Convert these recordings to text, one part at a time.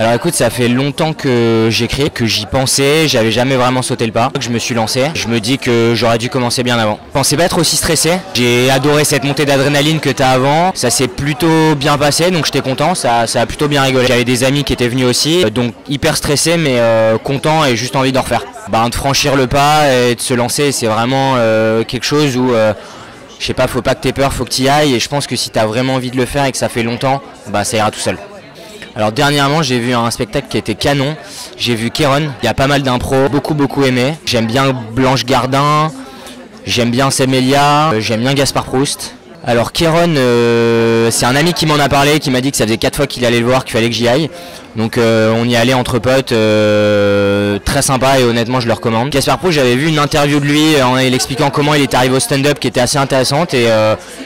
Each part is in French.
Alors écoute, ça fait longtemps que j'écris, que j'y pensais, j'avais jamais vraiment sauté le pas. Je me suis lancé, je me dis que j'aurais dû commencer bien avant. Je pensais pas être aussi stressé, j'ai adoré cette montée d'adrénaline que t'as avant, ça s'est plutôt bien passé donc j'étais content, ça a plutôt bien rigolé. J'avais des amis qui étaient venus aussi, donc hyper stressé mais content et juste envie d'en refaire. De franchir le pas et de se lancer, c'est vraiment quelque chose où je sais pas, faut pas que t'aies peur, faut que t'y ailles et je pense que si t'as vraiment envie de le faire et que ça fait longtemps, ça ira tout seul. Alors dernièrement j'ai vu un spectacle qui était canon, j'ai vu Kéron, il y a pas mal d'impro, beaucoup aimé. J'aime bien Blanche Gardin, j'aime bien Semelia, j'aime bien Gaspard Proust. Alors Kéron, c'est un ami qui m'en a parlé, qui m'a dit que ça faisait 4 fois qu'il allait le voir, qu'il fallait que j'y aille. Donc on y allait entre potes, très sympa et honnêtement je le recommande. Gaspard Proust, j'avais vu une interview de lui en expliquant comment il est arrivé au stand-up qui était assez intéressante et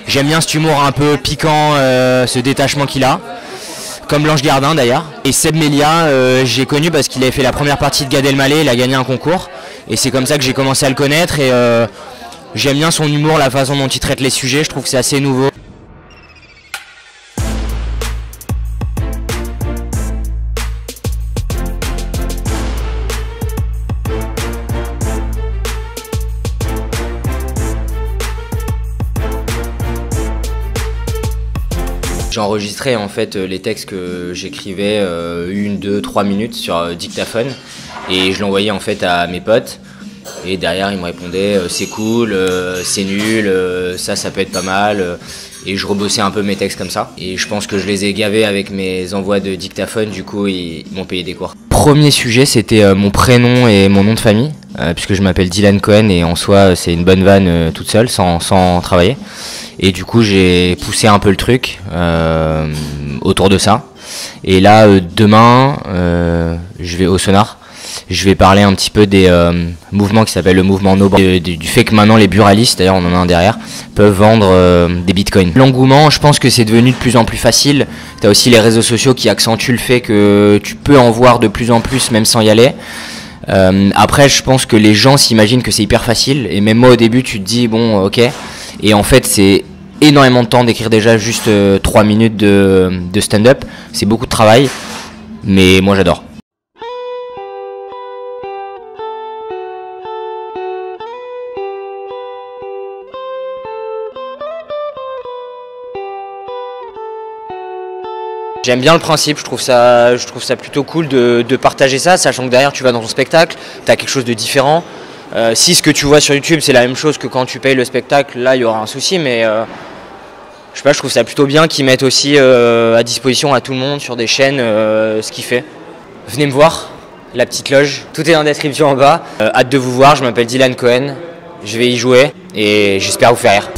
j'aime bien cet humour un peu piquant, ce détachement qu'il a. Comme Blanche Gardin d'ailleurs. Et Seb Melia, j'ai connu parce qu'il avait fait la première partie de Gad Elmaleh, il a gagné un concours. Et c'est comme ça que j'ai commencé à le connaître et j'aime bien son humour, la façon dont il traite les sujets, je trouve que c'est assez nouveau. J'enregistrais en fait les textes que j'écrivais 1, 2, 3 minutes sur dictaphone et je l'envoyais en fait à mes potes et derrière ils me répondaient c'est cool, c'est nul, ça peut être pas mal et je rebossais un peu mes textes comme ça et je pense que je les ai gavés avec mes envois de dictaphone, du coup ils m'ont payé des cours. Premier sujet c'était mon prénom et mon nom de famille puisque je m'appelle Dylan Cohen et en soi c'est une bonne vanne toute seule sans travailler. Et du coup j'ai poussé un peu le truc autour de ça. Et là demain je vais au Sonar. Je vais parler un petit peu des mouvements qui s'appellent le mouvement No Born, du fait que maintenant les buralistes, d'ailleurs on en a un derrière, peuvent vendre des bitcoins. L'engouement, je pense que c'est devenu de plus en plus facile. Tu as aussi les réseaux sociaux qui accentuent le fait que tu peux en voir de plus en plus même sans y aller. Après je pense que les gens s'imaginent que c'est hyper facile et même moi au début tu te dis bon ok. Et en fait c'est énormément de temps d'écrire déjà juste 3 minutes de stand-up, c'est beaucoup de travail, mais moi j'adore. J'aime bien le principe, je trouve ça plutôt cool de partager ça, sachant que derrière tu vas dans ton spectacle, tu as quelque chose de différent. Si ce que tu vois sur YouTube c'est la même chose que quand tu payes le spectacle, là il y aura un souci, mais je sais pas, je trouve ça plutôt bien qu'ils mettent aussi à disposition à tout le monde sur des chaînes ce qu'il fait. Venez me voir, la petite loge, tout est en description en bas. Hâte de vous voir, je m'appelle Dylan Cohen, je vais y jouer et j'espère vous faire rire.